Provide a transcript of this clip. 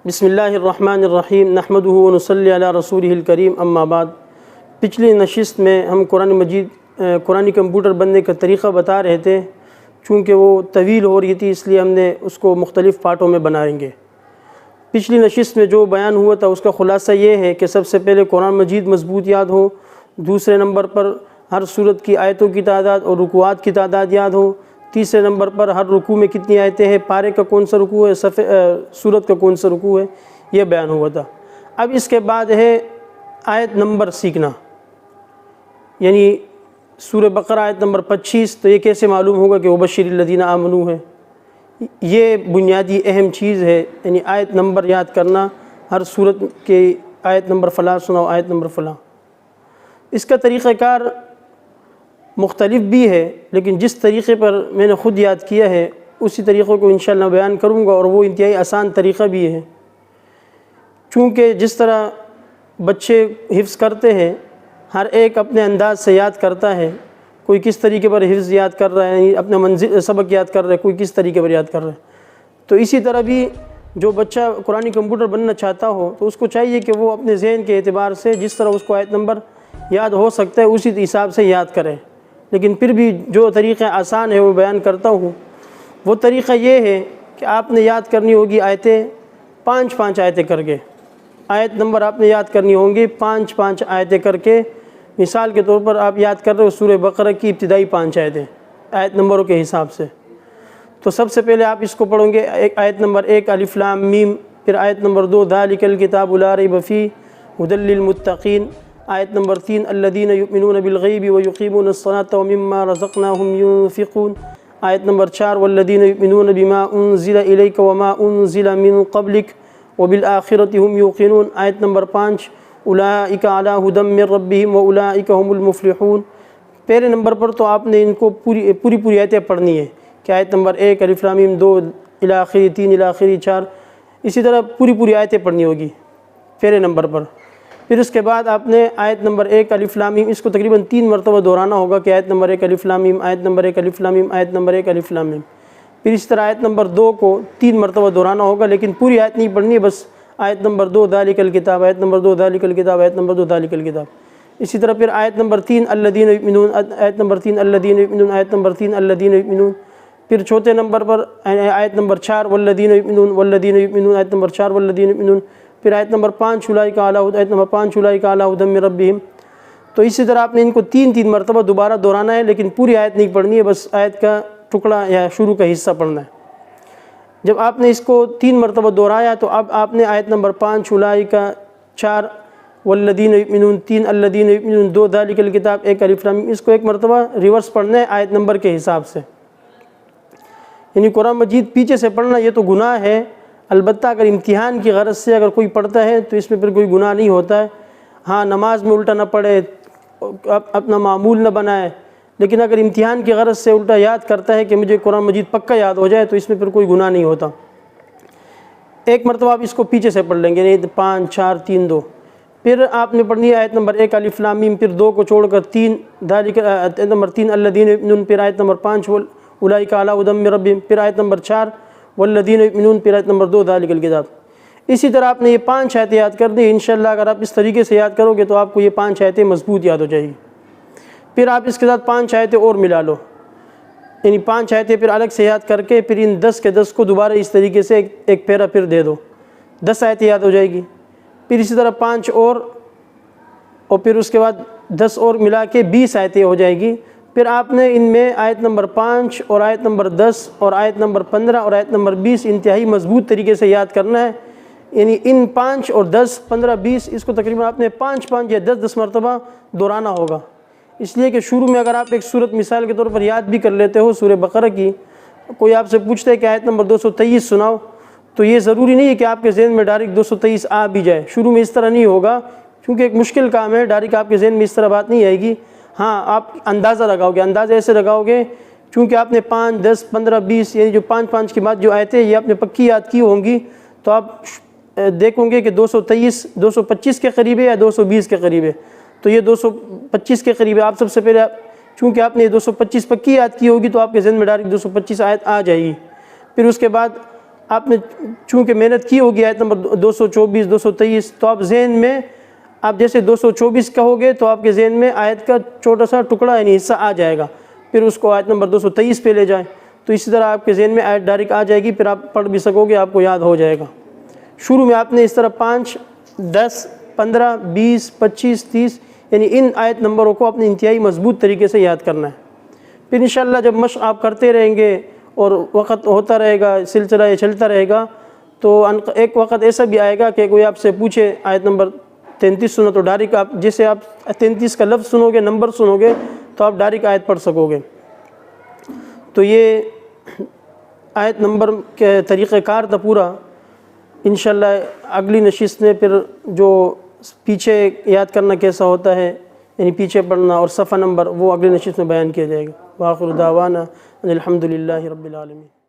بسم اللہ الرحمن الرحیم نحمدہ ونصلی علی رسولہ الکریم اما بعد۔ پچھلی نشست میں ہم قرآن مجید قرآنی کمپیوٹر بننے کا طریقہ بتا رہے تھے، چونکہ وہ طویل ہو رہی تھی اس لیے ہم نے اس کو مختلف پارٹوں میں بنائیں گے۔ پچھلی نشست میں جو بیان ہوا تھا اس کا خلاصہ یہ ہے کہ سب سے پہلے قرآن مجید مضبوط یاد ہو، دوسرے نمبر پر ہر سورت کی آیتوں کی تعداد اور رکوعات کی تعداد یاد ہو، تیسرے نمبر پر ہر رکوع میں کتنی آیتیں ہیں، پارے کا کون سا رکوع ہے، سورت کا کون سا رکوع ہے، یہ بیان ہوا تھا۔ اب اس کے بعد ہے آیت نمبر سیکھنا، یعنی سورہ بقرہ آیت نمبر 25، تو یہ کیسے معلوم ہوگا کہ وبشر الذین آمنوا ہے؟ یہ بنیادی اہم چیز ہے، یعنی آیت نمبر یاد کرنا، ہر سورت کے آیت نمبر فلاں سناؤ، آیت نمبر فلاں۔ اس کا طریقہ کار مختلف بھی ہے، لیکن جس طریقے پر میں نے خود یاد کیا ہے اسی طریقے کو انشاءاللہ بیان کروں گا، اور وہ انتہائی آسان طریقہ بھی ہے، چونکہ جس طرح بچے حفظ کرتے ہیں ہر ایک اپنے انداز سے یاد کرتا ہے، کوئی کس طریقے پر حفظ یاد کر رہا ہے، اپنا سبق یاد کر رہا ہے، کوئی کس طریقے پر یاد کر رہا ہے، تو اسی طرح بھی جو بچہ قرآنی کمپیوٹر بننا چاہتا ہو تو اس کو چاہیے کہ وہ اپنے ذہن کے اعتبار سے جس طرح اس کو آیت نمبر یاد ہو سکتا ہے اسی حساب سے یاد کرے۔ لیکن پھر بھی جو طریقہ آسان ہے وہ بیان کرتا ہوں۔ وہ طریقہ یہ ہے کہ آپ نے یاد کرنی ہوگی آیتیں 5 آیتیں کر کے، آیت نمبر آپ نے یاد کرنی ہوں گی 5 آیتیں کر کے۔ مثال کے طور پر آپ یاد کر رہے ہو سورہ بقرہ کی ابتدائی 5 آیتیں آیت نمبروں کے حساب سے، تو سب سے پہلے آپ اس کو پڑھیں گے آیت نمبر 1 الف لام میم، پھر آیت نمبر 2 ذالک الکتاب لا ریب فیہ ھدی للمتقین، آیت نمبر 3 الذین یؤمنون بالغیب ویقیمون الصلاۃ ومما رزقناہم ینفقون، آیت نمبر 4 والذین یؤمنون بما انزل الیک وما انزل من قبلک وبالآخرۃ ہم یوقنون، آیت نمبر 5 اولئک علی ھدی من ربہم واولئک ھم المفلحون۔ پہلے نمبر پر تو آپ نے ان کو پوری آیتیں پڑھنی ہے کہ آیت نمبر 1 الف لام میم 2 الی آخری 3 الی آخری 4، اسی طرح پوری آیتیں پڑھنی ہوگی پہلے نمبر پر۔ پھر اس کے بعد آپ نے آیت نمبر 1 الف لام میم اس کو تقریباً 3 مرتبہ دہرانا ہوگا کہ آیت نمبر 1 الف لام میم، آیت نمبر 1 الف لام میم، آیت نمبر 1 الف لام میم۔ پھر اس طرح آیت نمبر 2 کو 3 مرتبہ دہرانا ہوگا، لیکن پوری آیت نہیں پڑھنی ہے، بس آیت نمبر 2 ذالک الکتاب، آیت نمبر 2 ذالک الکتاب، آیت نمبر 2 ذالک الکتاب۔ اسی طرح پھر آیت نمبر 3 الذین یؤمنون، آیت نمبر 3 الذین یؤمنون، آیت نمبر 3 الذین یؤمنون۔ پھر چوتھے نمبر پر آیت نمبر 4 والذین یؤمنون والذین یؤمنون، آیت نمبر 4 والذین یؤمنون۔ پھر آیت نمبر 5 اولئک علی ھدی، آیت نمبر 5 اولئک علی ھدی من ربہم۔ تو اسی طرح آپ نے ان کو 3 مرتبہ دوبارہ دہرانا ہے، لیکن پوری آیت نہیں پڑھنی ہے، بس آیت کا ٹکڑا یا شروع کا حصہ پڑھنا ہے۔ جب آپ نے اس کو 3 مرتبہ دہرایا تو اب آپ نے آیت نمبر 5 اولئک، 4 والذین یؤمنون، 3 الذین یؤمنون، 2 ذالک الکتاب، 1 الف لام میم، اس کو 1 مرتبہ ریورس پڑھنا ہے آیت نمبر کے حساب سے۔ یعنی قرآن مجید پیچھے سے پڑھنا یہ تو گناہ ہے، البتہ اگر امتحان کی غرض سے اگر کوئی پڑھتا ہے تو اس میں پھر کوئی گناہ نہیں ہوتا ہے۔ ہاں، نماز میں الٹا نہ پڑھے، اپنا معمول نہ بنائے، لیکن اگر امتحان کی غرض سے الٹا یاد کرتا ہے کہ مجھے قرآن مجید پکا یاد ہو جائے تو اس میں پھر کوئی گناہ نہیں ہوتا۔ 1 مرتبہ آپ اس کو پیچھے سے پڑھ لیں گے، نہیں 5 4 3 2۔ پھر آپ نے پڑھنی ہے آیت نمبر 1 الف لام میم، پھر 2 کو چھوڑ کر 3 ذالک، آیت نمبر 3 الذین یؤمنون، پھر آیت نمبر 5 اولئک علی ھدی من ربہم، پھر آیت نمبر 4 والذین یؤمنون، پھر آیت نمبر 2 ذالک الکتاب۔ اسی طرح آپ نے یہ 5 آیتیں یاد کر دی۔ انشاءاللہ اگر آپ اس طریقے سے یاد کرو گے تو آپ کو یہ 5 آیتیں مضبوط یاد ہو جائے گی۔ پھر آپ اس کے ساتھ 5 آیتیں اور ملا لو، یعنی 5 آیتیں پھر الگ سے یاد کر کے پھر ان 10 کے 10 کو دوبارہ اس طریقے سے ایک پیرا پھر دے دو، 10 آیتیں یاد ہو جائے گی۔ پھر اسی طرح 5 اور پھر اس کے بعد 10 اور ملا کے 20 آیتیں ہو جائے گی۔ پھر آپ نے ان میں آیت نمبر 5 اور آیت نمبر 10 اور آیت نمبر 15 اور آیت نمبر 20 انتہائی مضبوط طریقے سے یاد کرنا ہے، یعنی ان 5 اور 10 15 20 اس کو تقریباً آپ نے 5 یا 10 مرتبہ دہرانا ہوگا۔ اس لیے کہ شروع میں اگر آپ ایک سورت مثال کے طور پر یاد بھی کر لیتے ہو سورہ بقرہ کی، کوئی آپ سے پوچھتا ہے کہ آیت نمبر 223 سناؤ، تو یہ ضروری نہیں ہے کہ آپ کے ذہن میں ڈائریکٹ 223 آ بھی جائے، شروع میں اس طرح نہیں ہوگا، کیونکہ ایک مشکل کام ہے، ڈائریکٹ آپ کے ذہن میں اس طرح بات نہیں آئے گی۔ ہاں، آپ اندازہ لگاؤ گے، اندازہ ایسے لگاؤ گے چونکہ آپ نے 5 10 15 20 یعنی جو 5 کے بعد جو آیتیں یہ آپ نے پکی یاد کی ہوں گی، تو آپ دیکھیں گے کہ 223 225 کے قریب ہے یا 220 کے قریب ہے، تو یہ 225 کے قریب ہے۔ آپ سب سے پہلے چونکہ آپ نے 225 پکی یاد کی ہوگی تو آپ کے ذہن میں ڈائریکٹ 225 آیت آ جائے گی۔ پھر اس کے بعد آپ نے چونکہ محنت کی ہوگی آیت نمبر 224 223، تو آپ ذہن میں آپ جیسے 224 کہو گے تو آپ کے ذہن میں آیت کا چھوٹا سا ٹکڑا یعنی حصہ آ جائے گا، پھر اس کو آیت نمبر 223 پہ لے جائیں تو اسی طرح آپ کے ذہن میں آیت ڈائریکٹ آ جائے گی، پھر آپ پڑھ بھی سکو گے، آپ کو یاد ہو جائے گا۔ شروع میں آپ نے اس طرح 5 10 15 20 25 30 یعنی ان آیت نمبروں کو اپنے انتہائی مضبوط طریقے سے یاد کرنا ہے۔ پھر انشاءاللہ جب مشق آپ کرتے رہیں گے اور وقت ہوتا رہے گا، سلسلہ یہ چلتا رہے گا، تو ایک وقت ایسا بھی آئے گا کہ کوئی آپ سے پوچھے آیت نمبر 33 سنو تو ڈائریکٹ آپ جیسے آپ 33 کا لفظ سنو گے، نمبر سنو گے تو آپ ڈائریکٹ آیت پڑھ سکو گے۔ تو یہ آیت نمبر کے طریقہ کار تھا پورا۔ انشاءاللہ اگلی نشست میں پھر جو پیچھے یاد کرنا کیسا ہوتا ہے، یعنی پیچھے پڑھنا اور صفحہ نمبر، وہ اگلی نشست میں بیان کیا جائے گا۔ وآخر دعوانا ان الحمد للہ رب العالمین۔